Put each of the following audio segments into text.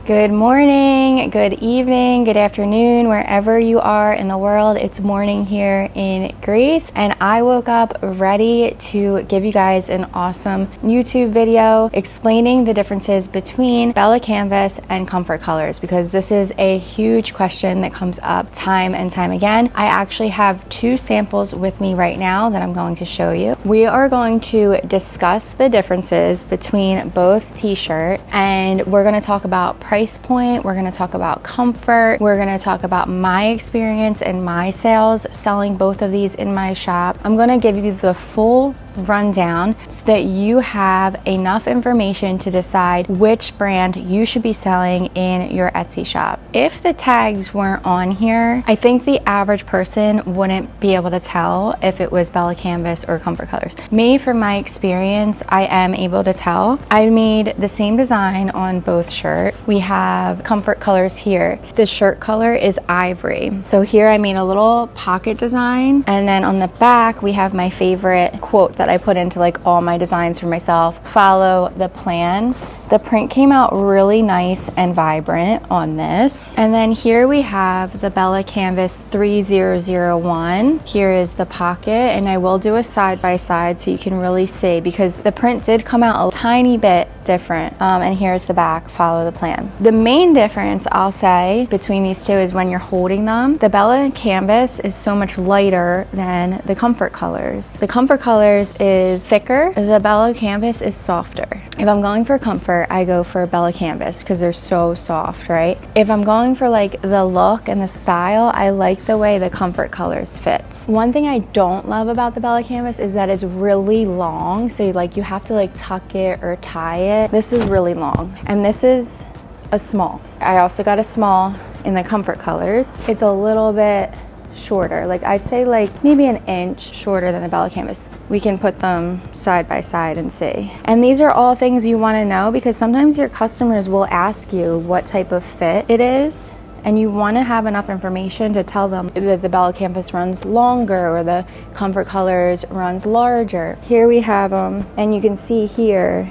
Good morning, good evening, good afternoon, wherever you are in the world. It's morning here in Greece, and I woke up ready to give you guys an awesome YouTube video explaining the differences between Bella Canvas and Comfort Colors, because this is a huge question that comes up time and time again. I actually have two samples with me right now that I'm going to show you. We are going to discuss the differences between both t-shirt, and we're going to talk about price point, we're going to talk about comfort, we're going to talk about my experience and my sales selling both of these in my shop. I'm going to give you the full rundown so that you have enough information to decide which brand you should be selling in your Etsy shop. If the tags weren't on here, I think the average person wouldn't be able to tell if it was Bella Canvas or Comfort Colors. Me, from my experience, I am able to tell. I made the same design on both shirts. We have Comfort Colors here. The shirt color is ivory. So here I made a little pocket design, and then on the back we have my favorite quote that I put into like all my designs for myself: follow the plan. The print came out really nice and vibrant on this. And then here we have the Bella Canvas 3001. Here is the pocket, and I will do a side by side so you can really see, because the print did come out a tiny bit different. And here's the back, follow the plan. The main difference I'll say between these two is when you're holding them. The Bella Canvas is so much lighter than the Comfort Colors. The Comfort Colors is thicker, the Bella Canvas is softer. If I'm going for comfort, I go for Bella Canvas because they're so soft, right? If I'm going for like the look and the style, I like the way the Comfort Colors fits. One thing I don't love about the Bella Canvas is that it's really long, so you have to like tuck it or tie it. This is really long, and this is a small. I also got a small in the Comfort Colors. It's a little bit shorter, like I'd say like maybe an inch shorter than the Bella Canvas. We can put them side by side and see. And these are all things you want to know, because sometimes your customers will ask you what type of fit it is, and you want to have enough information to tell them that the Bella Canvas runs longer or the Comfort Colors runs larger. Here we have them, and you can see here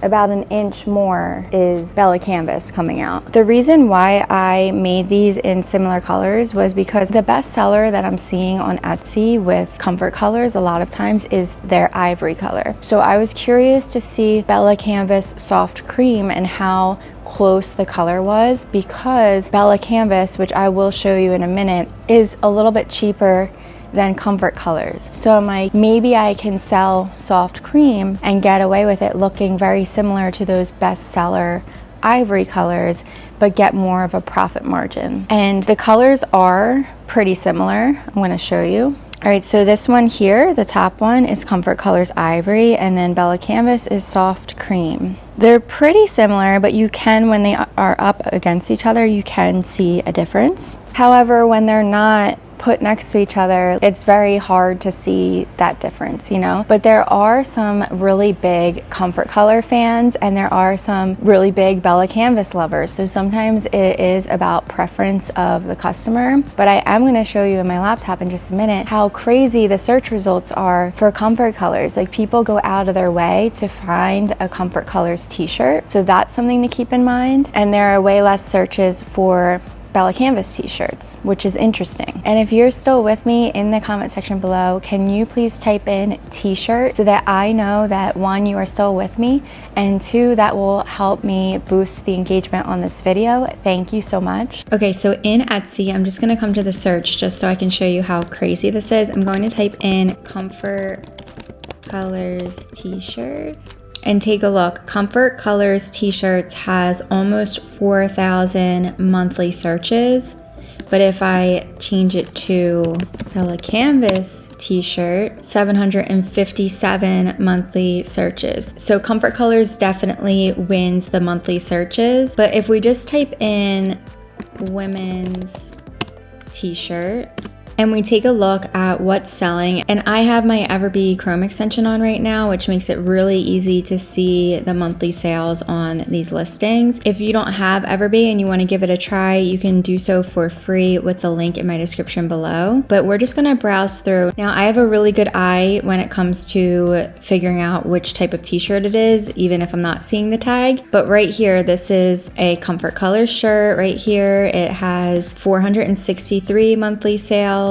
about an inch more is Bella Canvas coming out. The reason why I made these in similar colors was because the best seller that I'm seeing on Etsy with Comfort Colors a lot of times is their ivory color. So I was curious to see Bella Canvas Soft Cream and how close the color was, because Bella Canvas, which I will show you in a minute, is a little bit cheaper than Comfort Colors. So I'm like, maybe I can sell Soft Cream and get away with it looking very similar to those bestseller ivory colors, but get more of a profit margin. And the colors are pretty similar. I'm going to show you. All right, so this one here, the top one, is Comfort Colors Ivory, and then Bella Canvas is Soft Cream. They're pretty similar, but you can, when they are up against each other, you can see a difference. However, when they're not put next to each other, it's very hard to see that difference, you know? But there are some really big Comfort Color fans, and there are some really big Bella Canvas lovers. So sometimes it is about preference of the customer. But I am going to show you in my laptop in just a minute how crazy the search results are for Comfort Colors. Like, people go out of their way to find a Comfort Colors t-shirt. So that's something to keep in mind. And there are way less searches for Bella Canvas t-shirts, which is interesting. And if you're still with me, in the comment section below, can you please type in t-shirt so that I know that, one, you are still with me, and two, that will help me boost the engagement on this video. Thank you so much. Okay, so in Etsy, I'm just gonna come to the search just so I can show you how crazy this is. I'm going to type in Comfort Colors t-shirt. And take a look. Comfort Colors t-shirts has almost 4,000 monthly searches. But if I change it to Bella Canvas t-shirt, 757 monthly searches. So Comfort Colors definitely wins the monthly searches. But if we just type in women's t-shirt and we take a look at what's selling. And I have my EVERBEE Chrome Extension on right now, which makes it really easy to see the monthly sales on these listings. If you don't have EVERBEE and you want to give it a try, you can do so for free with the link in my description below. But we're just going to browse through. Now, I have a really good eye when it comes to figuring out which type of t-shirt it is, even if I'm not seeing the tag. But right here, this is a Comfort Colors shirt. Right here, it has 463 monthly sales.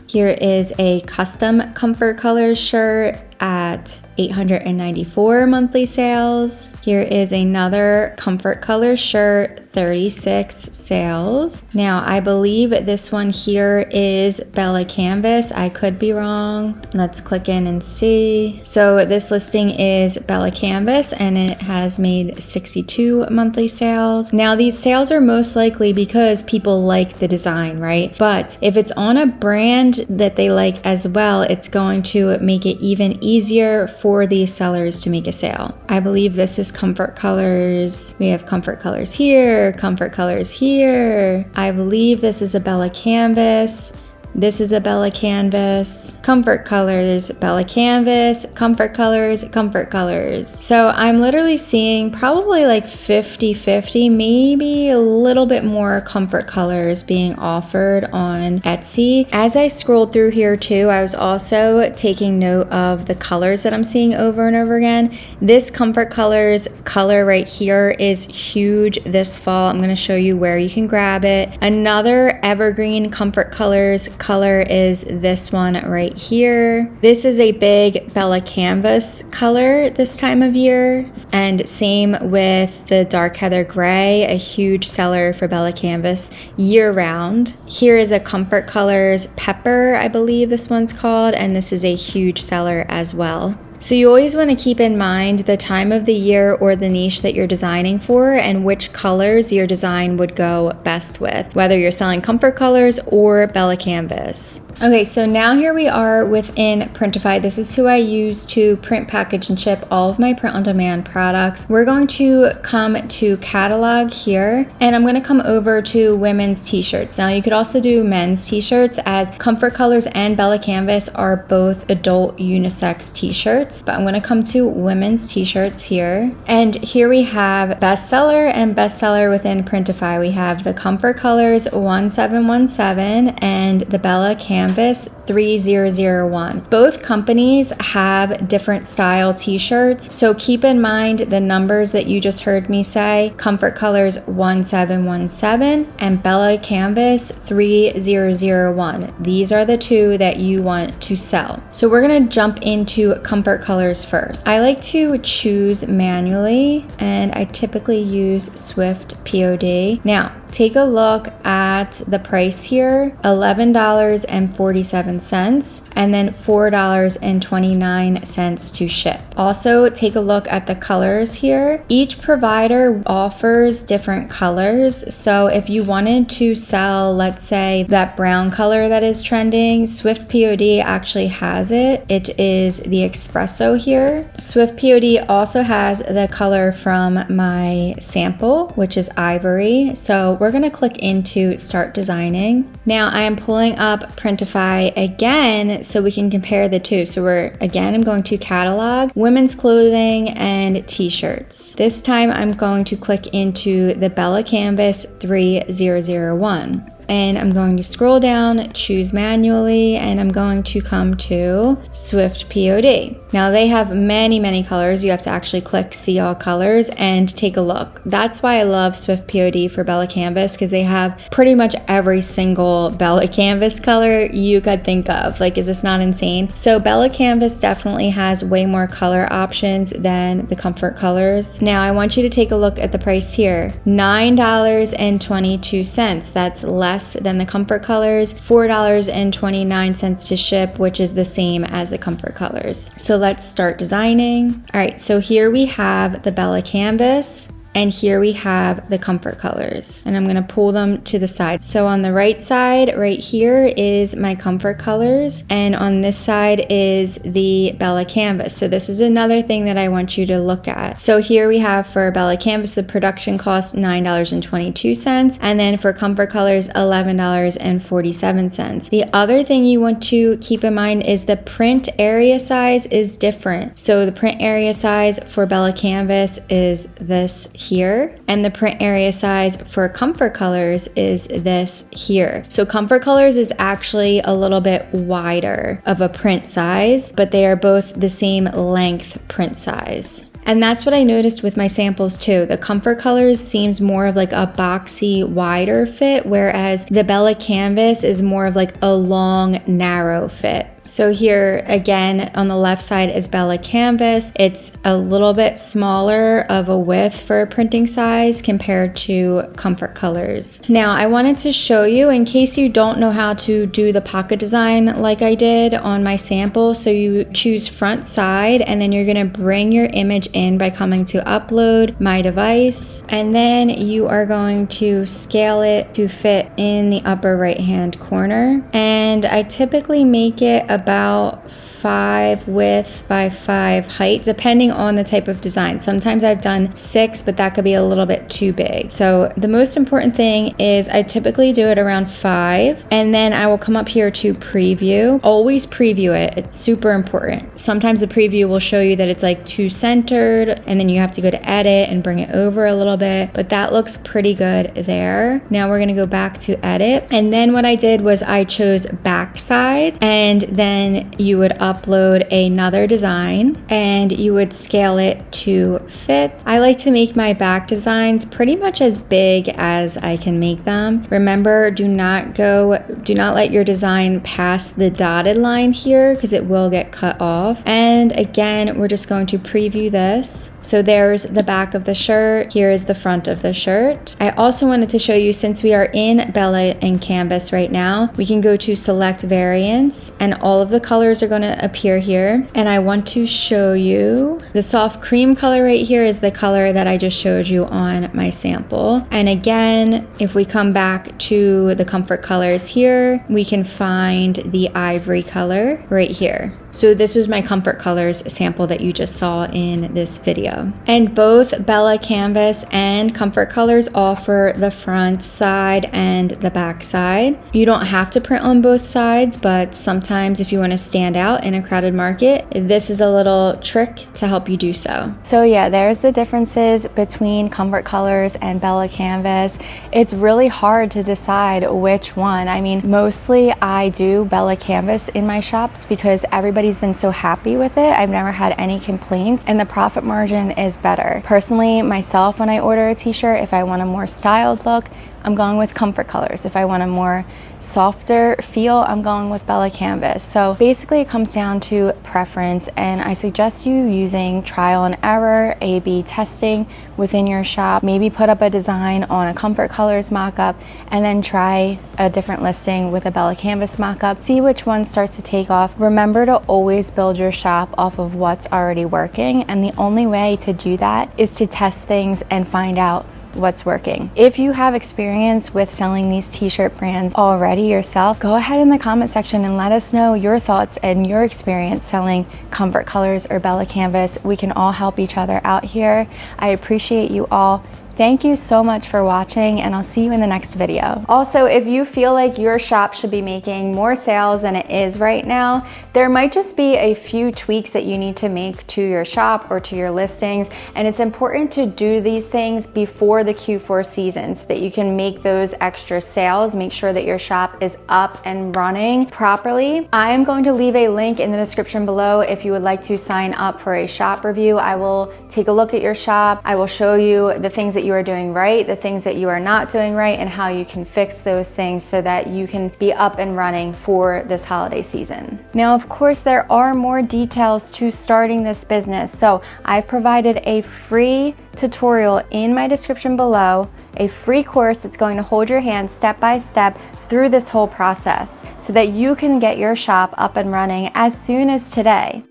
Here is a custom Comfort Colors shirt at 894 monthly sales. Here is another Comfort Colors shirt, 36 sales. Now, I believe this one here is Bella Canvas. I could be wrong. Let's click in and see. So this listing is Bella Canvas and it has made 62 monthly sales. Now, these sales are most likely because people like the design, right? But if it's on a brand that they like as well, it's going to make it even easier for these sellers to make a sale. I believe this is Comfort Colors. We have Comfort Colors here, Comfort Colors here. I believe this is a Bella Canvas. This is a Bella Canvas, Comfort Colors, Bella Canvas, Comfort Colors, Comfort Colors. So I'm literally seeing probably like 50-50, maybe a little bit more Comfort Colors being offered on Etsy. As I scrolled through here too, I was also taking note of the colors that I'm seeing over and over again. This Comfort Colors color right here is huge this fall. I'm gonna show you where you can grab it. Another evergreen Comfort Colors color is this one right here. This is a big Bella Canvas color this time of year, and same with the dark heather gray, a huge seller for Bella Canvas year round. Here is a Comfort Colors Pepper, I believe this one's called, and this is a huge seller as well. So you always want to keep in mind the time of the year or the niche that you're designing for and which colors your design would go best with, whether you're selling Comfort Colors or Bella Canvas. Okay, so now here we are within PRINTIFY. This is who I use to print, package, and ship all of my print-on-demand products. We're going to come to catalog here, and I'm going to come over to women's t-shirts. Now you could also do men's t-shirts, as Comfort Colors and Bella Canvas are both adult unisex t-shirts, but I'm going to come to women's t-shirts here. And here we have bestseller and bestseller within PRINTIFY. We have the Comfort Colors 1717 and the Bella Canvas 3001. Both companies have different style t-shirts, so keep in mind the numbers that you just heard me say: Comfort Colors 1717 and Bella Canvas 3001. These are the two that you want to sell. So we're gonna jump into Comfort Colors first. I like to choose manually, and I typically use Swift POD. Now, take a look at the price here, $11.47, and then $4.29 to ship. Also, take a look at the colors here. Each provider offers different colors. So if you wanted to sell, let's say, that brown color that is trending, Swift POD actually has it. It is the espresso here. Swift POD also has the color from my sample, which is ivory. So we're gonna click into Start Designing. Now I am pulling up PRINTIFY again so we can compare the two. So I'm going to catalog, women's clothing, and t-shirts. This time I'm going to click into the Bella Canvas 3001. And I'm going to scroll down, choose manually, and I'm going to come to Swift POD. Now they have many, many colors. You have to actually click see all colors and take a look. That's why I love Swift POD for Bella Canvas, because they have pretty much every single Bella Canvas color you could think of. Like, is this not insane? So Bella Canvas definitely has way more color options than the Comfort Colors. Now I want you to take a look at the price here. $9.22. That's less than the Comfort Colors, $4.29 to ship, which is the same as the Comfort Colors. So let's start designing. All right, so here we have the Bella Canvas, And here we have the comfort colors, and I'm gonna pull them to the side. So on the right side, right here is my comfort colors, and on this side is the Bella Canvas. So this is another thing that I want you to look at. So here we have for Bella Canvas, the production cost $9.22, and then for comfort colors, $11.47. The other thing you want to keep in mind is the print area size is different. So the print area size for Bella Canvas is this here, and the print area size for comfort colors is this here. So comfort colors is actually a little bit wider of a print size, but they are both the same length print size. And that's what I noticed with my samples too. The comfort colors seems more of like a boxy, wider fit, whereas the Bella Canvas is more of like a long, narrow fit. So here again on the left side is Bella Canvas. It's a little bit smaller of a width for a printing size compared to comfort colors. Now I wanted to show you in case you don't know how to do the pocket design like I did on my sample. So you choose front side, and then you're gonna bring your image in by coming to upload my device, and then you are going to scale it to fit in the upper right hand corner. And I typically make it about 5 width by 5 height, depending on the type of design. Sometimes I've done 6, but that could be a little bit too big. So the most important thing is I typically do it around 5, and then I will come up here to preview. Always preview it. It's super important. Sometimes the preview will show you that it's like too centered, and then you have to go to edit and bring it over a little bit, but that looks pretty good there. Now we're gonna go back to edit, and then what I did was I chose backside, and then you would upload another design and you would scale it to fit. I like to make my back designs pretty much as big as I can make them. Remember, do not let your design pass the dotted line here because it will get cut off. And again, we're just going to preview this. So there's the back of the shirt. Here is the front of the shirt. I also wanted to show you, since we are in Bella and Canvas right now, we can go to select variants, and all of the colors are going to appear here. And I want to show you the soft cream color right here is the color that I just showed you on my sample. And again, if we come back to the comfort colors here, we can find the ivory color right here. So this was my comfort colors sample that you just saw in this video. And both Bella Canvas and comfort colors offer the front side and the back side. You don't have to print on both sides, but sometimes if you want to stand out in a crowded market, this is a little trick to help you do so. So yeah, there's the differences between comfort colors and Bella Canvas. It's really hard to decide which one. I mean, mostly I do Bella Canvas in my shops because everybody's been so happy with it. I've never had any complaints, and the profit margin is better. Personally, myself, when I order a t-shirt, if I want a more styled look, I'm going with comfort colors. If I want a more softer feel, I'm going with Bella Canvas. So basically it comes down to preference, and I suggest you using trial and error, A/B testing within your shop. Maybe put up a design on a comfort colors mock-up and then try a different listing with a Bella Canvas mock-up. See which one starts to take off. Remember to always build your shop off of what's already working, and the only way to do that is to test things and find out what's working. If you have experience with selling these t-shirt brands already yourself, go ahead in the comment section and let us know your thoughts and your experience selling comfort colors or Bella Canvas. We can all help each other out here. I appreciate you all. Thank you so much for watching, and I'll see you in the next video. Also, if you feel like your shop should be making more sales than it is right now, there might just be a few tweaks that you need to make to your shop or to your listings, and it's important to do these things before the Q4 season so that you can make those extra sales. Make sure that your shop is up and running properly. I am going to leave a link in the description below if you would like to sign up for a shop review. I will take a look at your shop. I will show you the things that you are doing right, the things that you are not doing right, and how you can fix those things so that you can be up and running for this holiday season. Now, of course, there are more details to starting this business. So I've provided a free tutorial in my description below, a free course that's going to hold your hand step by step through this whole process so that you can get your shop up and running as soon as today.